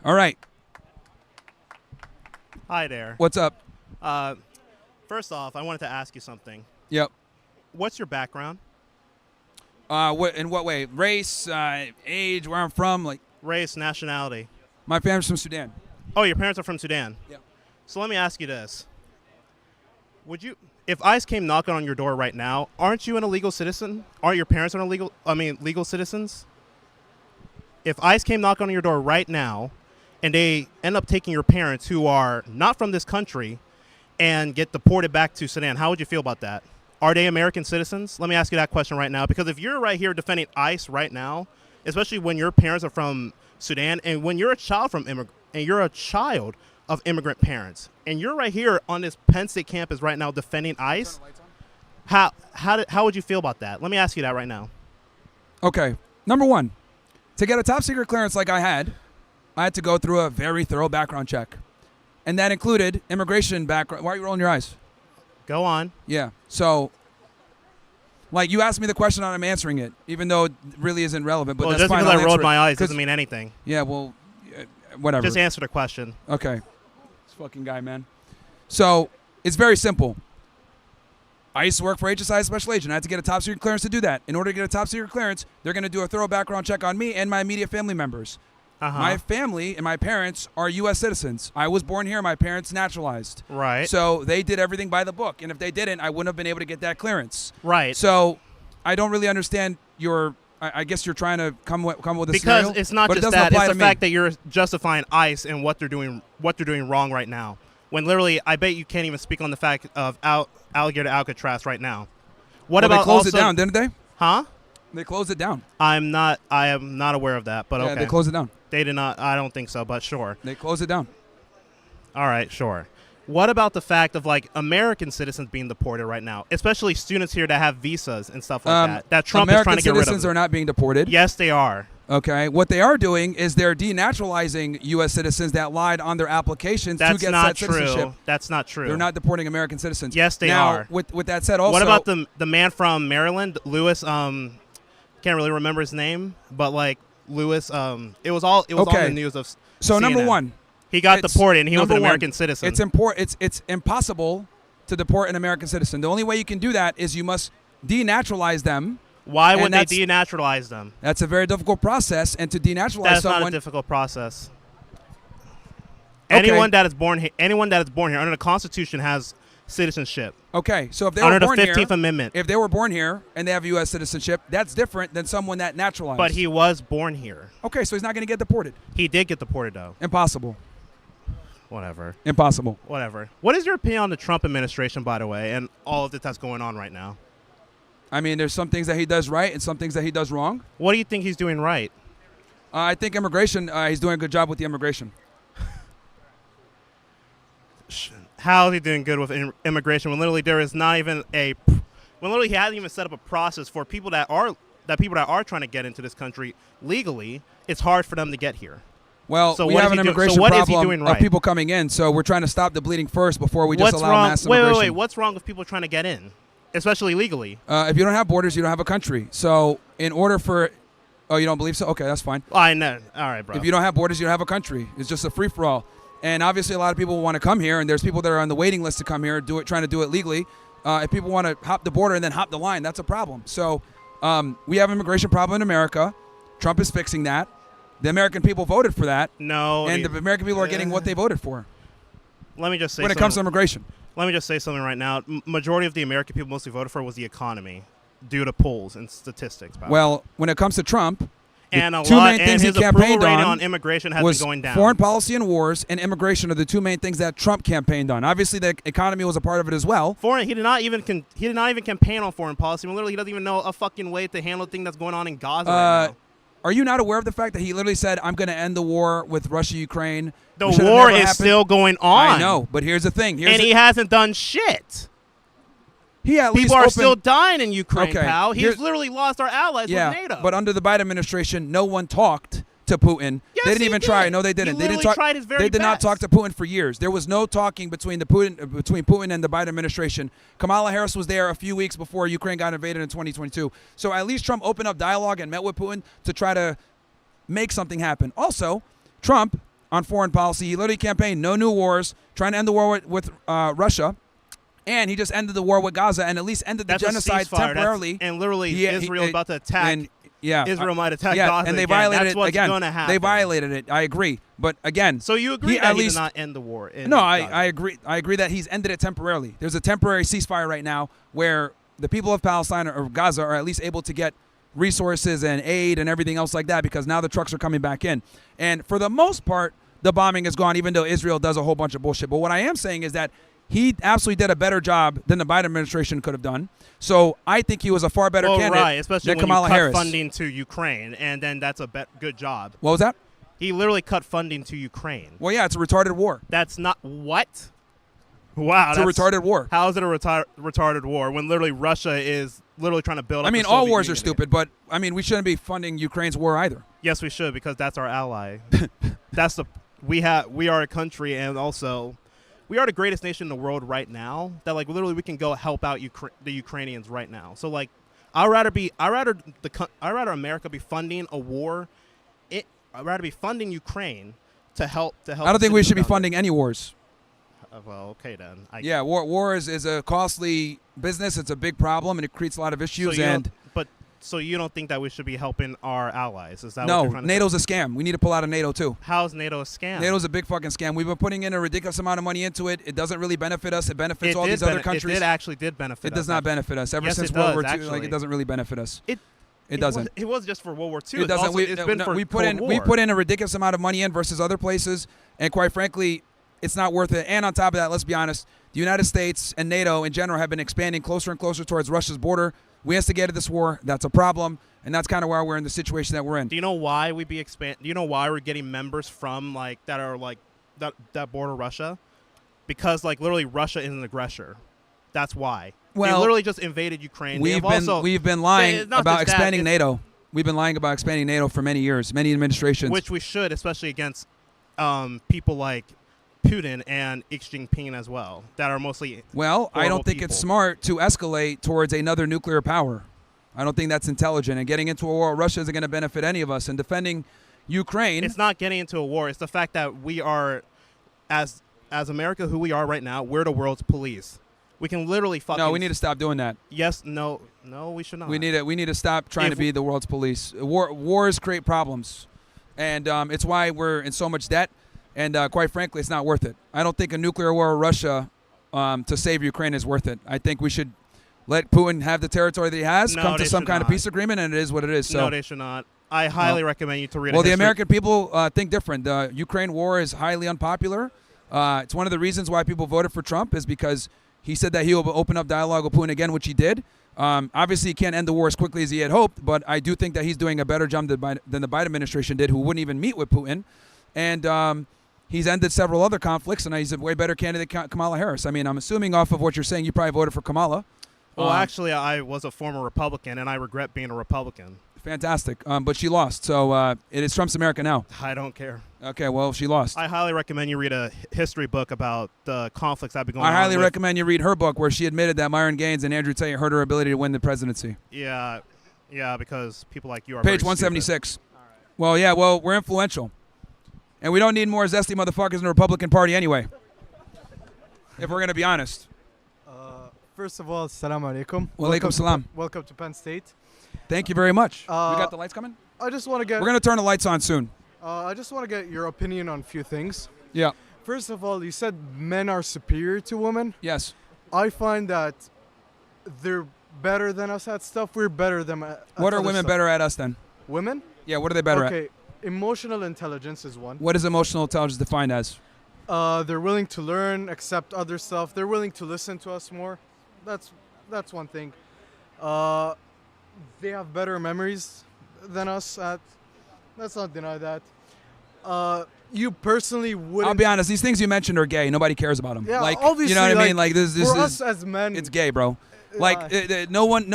All right. Hi there. What's up? First off, I wanted to ask you something. Yep. What's your background? In what way? Race, age, where I'm from? Like, Race, nationality. my family's from Sudan. Oh, your parents are from Sudan. Yeah. So let me ask you this. If ICE came knocking on your door right now, aren't you an illegal citizen? Aren't your parents legal citizens? If ICE came knocking on your door right now and they end up taking your parents who are not from this country and get deported back to Sudan, how would you feel about that? Are they American citizens? Let me ask you that question right now, because if you're right here defending ICE right now, especially when your parents are from Sudan and when you're a child of immigrant parents, and you're right here on this Penn State campus right now defending ICE, how would you feel about that? Let me ask you that right now. Okay. Number one, to get a top secret clearance like I had to go through a very thorough background check. And that included immigration background. Why are you rolling your eyes? Go on. Yeah. So, like, you asked me the question and I'm answering it, even though it really isn't relevant. But Well, that's just fine. because I'll I rolled answer my it. eyes doesn't mean anything. Yeah, well, whatever. Just answer the question. Okay. This fucking guy, man. So, it's very simple. I used to work for HSI Special Agent. I had to get a top secret clearance to do that. In order to get a top secret clearance, they're going to do a thorough background check on me and my immediate family members. My family and my parents are U.S. citizens. I was born here. My parents naturalized. Right. So they did everything by the book. And if they didn't, I wouldn't have been able to get that clearance. Right. So I don't really understand your – I guess you're trying to come with a because scenario. It's not just that. It's the fact that you're justifying ICE and what they're doing wrong right now. When literally, I bet you can't even speak on the fact of Alligator Alcatraz right now. What about they closed also, it down, didn't they? Huh? They closed it down. I am not aware of that, but Yeah, okay. they closed it down. They did not. I don't think so, but sure. They closed it down. All right, sure. What about the fact of, like, American citizens being deported right now, especially students here that have visas and stuff like that? That Trump is trying to get rid of. American citizens are not being deported. Yes, they are. Okay. What they are doing is they're denaturalizing U.S. citizens that lied on their applications to get that citizenship. That's not true. They're not deporting American citizens. Yes, they are. With that said, also. What about the man from Maryland, Lewis? Can't really remember his name, but like Lewis. It was all in the news of. So CNN. number one, he got deported, and he was an American citizen. It's important. It's impossible to deport an American citizen. The only way you can do that is you must denaturalize them. Why would they denaturalize them? That's a very difficult process, and to denaturalize that's someone. Not a difficult process. Okay. Anyone that is born here under the Constitution has citizenship. Okay, so if they under were born the 15th Amendment, if they were born here and they have U.S. citizenship, that's different than someone that naturalized. But he was born here. Okay, so he's not going to get deported. He did get deported, though. Impossible. Whatever. Impossible. Whatever. What is your opinion on the Trump administration, by the way, and all of this that's going on right now? I mean, there's some things that he does right and some things that he does wrong. What do you think he's doing right? I think immigration, he's doing a good job with the immigration. How is he doing good with immigration when literally there is not even when literally he hasn't even set up a process for people that are trying to get into this country legally? It's hard for them to get here. Well, so we have an immigration problem of people coming in, so we're trying to stop the bleeding first before we just allow mass immigration. Wait. What's wrong with people trying to get in, especially legally? If you don't have borders, you don't have a country. So in order for – oh, you don't believe so? Okay, that's fine. I know. All right, bro. If you don't have borders, you don't have a country. It's just a free-for-all. And obviously a lot of people want to come here, and there's people that are on the waiting list to come here, trying to do it legally. If people want to hop the border and then hop the line, that's a problem. So we have an immigration problem in America. Trump is fixing that. The American people voted for that. No. And the American people are getting what they voted for. Let me just say when it comes to immigration. Let me just say something right now. Majority of the American people mostly voted for was the economy due to polls and statistics. Well, when it comes to Trump, and the two main things he campaigned on immigration has been going down. Foreign policy and wars and immigration are the two main things that Trump campaigned on. Obviously, the economy was a part of it as well. He did not even campaign on foreign policy. Literally, he doesn't even know a fucking way to handle the thing that's going on in Gaza right now. Are you not aware of the fact that he literally said, "I'm going to end the war with Russia-Ukraine"? The war is still going on. I know, but here's the thing. He hasn't done shit. People are still dying in Ukraine, okay, pal. He's literally lost our allies with NATO. But under the Biden administration, no one talked to Putin. Yes, they didn't even try. No, they didn't. They did not talk to Putin for years. There was no talking between Putin and the Biden administration. Kamala Harris was there a few weeks before Ukraine got invaded in 2022. So at least Trump opened up dialogue and met with Putin to try to make something happen. Also, Trump on foreign policy. He literally campaigned no new wars, trying to end the war with Russia. And he just ended the war with Gaza and at least ended the genocide temporarily. And literally, Israel about to attack. Israel might attack Gaza and they again. violated That's it what's again. Going to happen. They violated it. I agree. But again, so you agree that he did not end the war? No, I agree. I agree that he's ended it temporarily. There's a temporary ceasefire right now where the people of Palestine or Gaza are at least able to get resources and aid and everything else like that because now the trucks are coming back in. And for the most part, the bombing is gone, even though Israel does a whole bunch of bullshit. But what I am saying is that he absolutely did a better job than the Biden administration could have done. So I think he was a far better candidate especially than when Kamala you cut Harris. funding to Ukraine, and then that's a good job. What was that? He literally cut funding to Ukraine. Well, yeah, it's a retarded war. That's not what? Wow, it's a retarded war. How is it a retarded war when literally Russia is literally trying to build up? I mean, all wars are stupid, but I mean, we shouldn't be funding Ukraine's war either. Yes, we should because that's our ally. We are a country, and also we are the greatest nation in the world right now. That like literally we can go help out the Ukrainians right now. So like, I'd rather America be funding a war. I'd rather be funding Ukraine to help. I don't think we should be funding any wars. Well, okay then. War is a costly business. It's a big problem, and it creates a lot of issues. So you don't think that we should be helping our allies? Is that no? What you're trying to NATO's say? a scam. We need to pull out of NATO too. How's NATO a scam? NATO's a big fucking scam. We've been putting in a ridiculous amount of money into it. It doesn't really benefit us. It benefits all these other countries. It actually did benefit us. It does not benefit us. Ever since World War II, like it doesn't really benefit us. It doesn't. It was just for World War II. It doesn't. We put in a ridiculous amount of money in versus other places, and quite frankly, it's not worth it. And on top of that, let's be honest, the United States and NATO in general have been expanding closer and closer towards Russia's border. We instigated this war. That's a problem, and that's kind of why we're in the situation that we're in. Do you know why Do you know why we're getting members from that are that border Russia? Because literally Russia is an aggressor. That's why. Well, they literally just invaded Ukraine. We've been lying about expanding NATO. We've been lying about expanding NATO for many years, many administrations. Which we should, especially against people like Putin and Xi Jinping as well, that are mostly I don't think it's smart to escalate towards another nuclear power. I don't think that's intelligent. And getting into a war with Russia isn't going to benefit any of us. And defending Ukraine... It's not getting into a war. It's the fact that we are, as America, who we are right now, we're the world's police. We can literally fucking... No, we need to stop doing that. Yes, no, we should not. We need to stop trying to be the world's police. Wars create problems. And it's why we're in so much debt. And quite frankly, it's not worth it. I don't think a nuclear war with Russia to save Ukraine is worth it. I think we should let Putin have the territory that he has, come to some kind of peace agreement, and it is what it is. So, no, they should not. I highly recommend you to read. Well, the American people think different. The Ukraine war is highly unpopular. It's one of the reasons why people voted for Trump is because he said that he will open up dialogue with Putin again, which he did. Obviously, he can't end the war as quickly as he had hoped, but I do think that he's doing a better job than the Biden administration did, who wouldn't even meet with Putin. And he's ended several other conflicts, and he's a way better candidate than Kamala Harris. I mean, I'm assuming off of what you're saying, you probably voted for Kamala. Well, actually, I was a former Republican, and I regret being a Republican. Fantastic. But she lost, so it is Trump's America now. I don't care. Okay, well, she lost. I highly recommend you read a history book about the conflicts that have been going on. I highly recommend you read her book where she admitted that Myron Gaines and Andrew Tate hurt her ability to win the presidency. Yeah, because people like you are Page 176. All right. Well, we're influential. And we don't need more zesty motherfuckers in the Republican Party anyway, if we're going to be honest. First of all, assalamu alaikum. Wa alaikum salam. Welcome to Penn State. Thank you very much. We got the lights coming? I just want to get... We're going to turn the lights on soon. I just want to get your opinion on a few things. Yeah. First of all, you said men are superior to women. Yes. I find that they're better than us at stuff. We're better than at What are women better at us then? Women? Yeah, what are they better at? Okay, emotional intelligence is one. What is emotional intelligence defined as? They're willing to learn, accept other stuff. They're willing to listen to us more. That's one thing. They have better memories than us. Let's not deny that. You personally wouldn't... I'll be honest. These things you mentioned are gay. Nobody cares about them. Yeah, like, obviously. You know what I mean? Like this for is us as men, it's gay, bro. Like no one.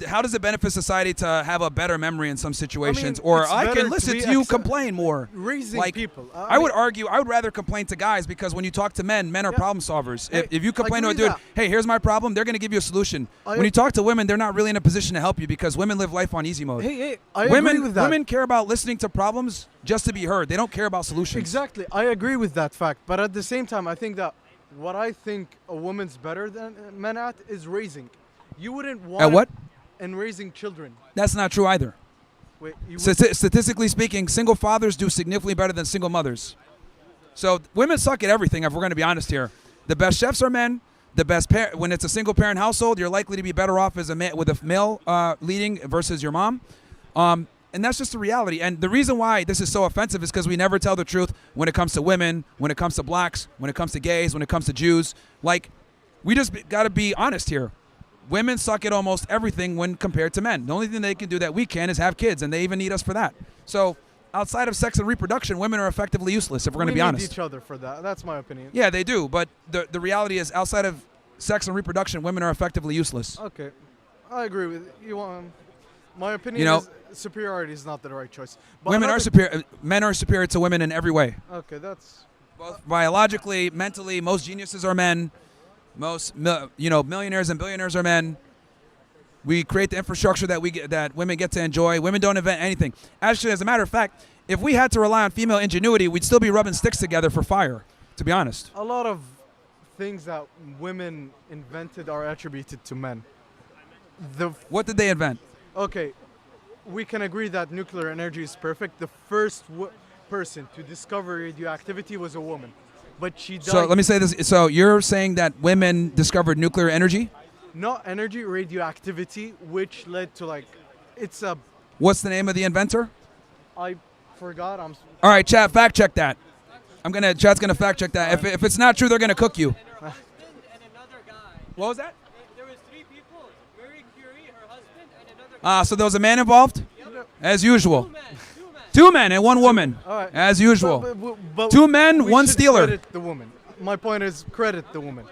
How does it benefit society to have a better memory in some situations? Or it's I better can to listen be to you complain more. raising Like, people. I would argue. I would rather complain to guys because when you talk to men are problem solvers. Hey, If you complain to a agree dude, that. hey, here's my problem, they're gonna give you a solution. I- When you talk to women, they're not really in a position to help you because women live life on easy mode. Hey, I agree with that. Women care about listening to problems just to be heard. They don't care about solutions. Exactly, I agree with that fact. But at the same time, I think that what I think a woman's better than men at is raising. You wouldn't want At what? And raising children. That's not true either. Wait, you would, Statistically speaking, single fathers do significantly better than single mothers. So women suck at everything. If we're going to be honest here, the best chefs are men. The best when it's a single parent household, you're likely to be better off as a man with a male leading versus your mom. And that's just the reality. And the reason why this is so offensive is because we never tell the truth when it comes to women, when it comes to blacks, when it comes to gays, when it comes to Jews. Like, we just got to be honest here. Women suck at almost everything when compared to men. The only thing they can do that we can is have kids, and they even need us for that. So outside of sex and reproduction, women are effectively useless, if we're going to be we honest. need each other for that. That's my opinion. Yeah, they do. But the reality is, outside of sex and reproduction, women are effectively useless. Okay, I agree with you. My opinion You know- is superiority is not the right choice. But Women are another- superior. Men are superior to women in every way. Okay, that's Both biologically, mentally, most geniuses are men. Most millionaires and billionaires are men. We create the infrastructure that women get to enjoy. Women don't invent anything. Actually, as a matter of fact, if we had to rely on female ingenuity, we'd still be rubbing sticks together for fire, to be honest. a lot of things that women invented are attributed to men. What did they invent? Okay, we can agree that nuclear energy is perfect. The first person to discover radioactivity was a woman, but she died. So let me say this. So you're saying that women discovered nuclear energy? Not energy, radioactivity, which led to it's a. What's the name of the inventor? I forgot. All right, chat, fact check that. Chat's gonna fact check that. If it's not true, they're gonna cook you. And another guy. What was that? There was 3 people. Marie Curie, her husband, and another guy. So there was a man involved? Yep. As usual. 2 men. 2 men. 2 men and 1 woman. All right. As usual. But 2 men, we 1 should stealer. Credit the woman. My point is credit the woman.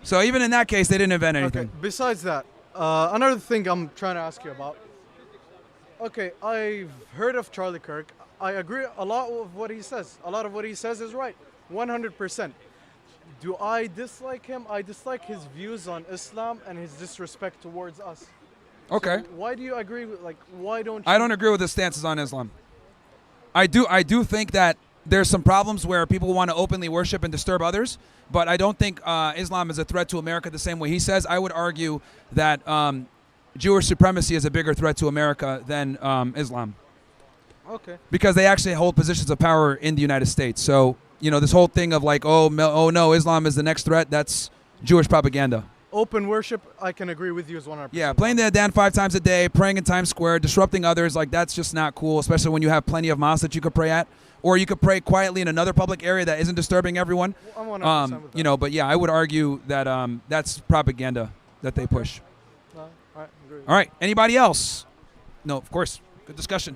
So even in that case, they didn't invent anything. Okay. Besides that, another thing I'm trying to ask you about. Okay, I've heard of Charlie Kirk. I agree a lot with what he says. A lot of what he says is right, 100%. Do I dislike him? I dislike his views on Islam and his disrespect towards us. Okay. So why do you agree with why don't you? I don't agree with his stances on Islam. I do think that there's some problems where people want to openly worship and disturb others, but I don't think Islam is a threat to America the same way he says. I would argue that Jewish supremacy is a bigger threat to America than Islam, Okay. because they actually hold positions of power in the United States. So, this whole thing of oh no, Islam is the next threat, that's Jewish propaganda. Open worship, I can agree with you as 100%. Yeah, playing the Adhan 5 times a day, praying in Times Square, disrupting others, that's just not cool, especially when you have plenty of mosques that you could pray at. Or you could pray quietly in another public area that isn't disturbing everyone. I'm 100% with that. But yeah, I would argue that that's propaganda that they push. All right, agree. All right, anybody else? No, of course. Good discussion.